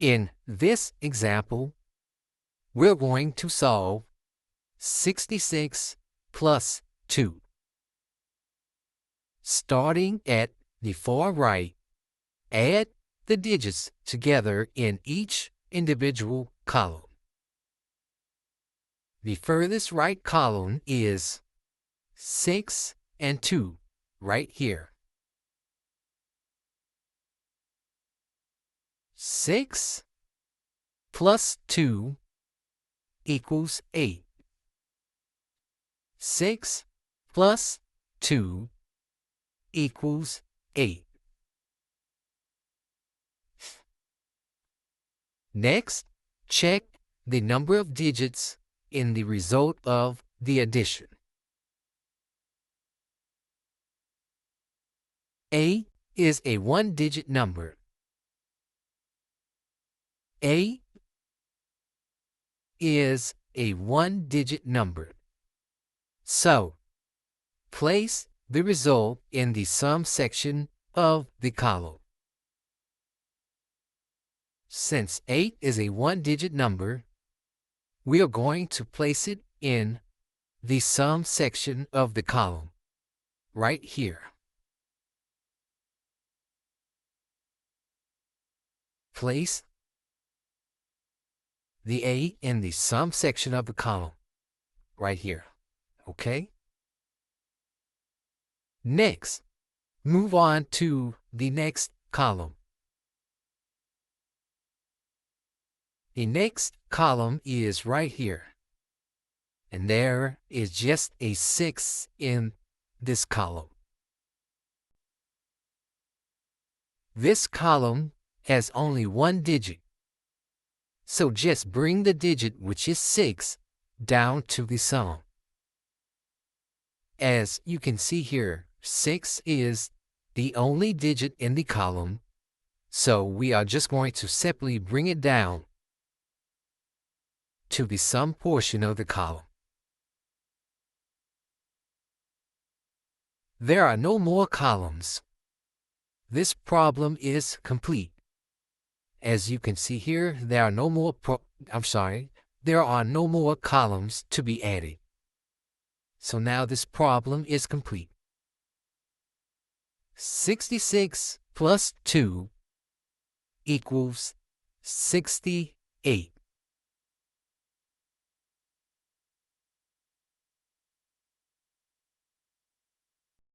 In this example, we're going to solve 66 plus 2. Starting at the far right, add the digits together in each individual column. The furthest right column is 6 and 2 right here. 6 plus 2 equals 8. 6 plus 2 equals 8. Next, check the number of digits in the result of the addition. 8 is a one-digit number. 8 is a one-digit number. So, place the result in the sum section of the column. Since 8 is a one-digit number, we are going to place it in the sum section of the column, right here. Place the 8 in the sum section of the column, right here. Okay? Next, move on to the next column. The next column is right here. And there is just a 6 in this column. This column has only one digit. So just bring the digit, which is 6, down to the sum. As you can see here, 6 is the only digit in the column, so we are just going to simply bring it down to the sum portion of the column. There are no more columns. This problem is complete. As you can see here, there are no more columns to be added. So now this problem is complete. 66 plus 2 equals 68.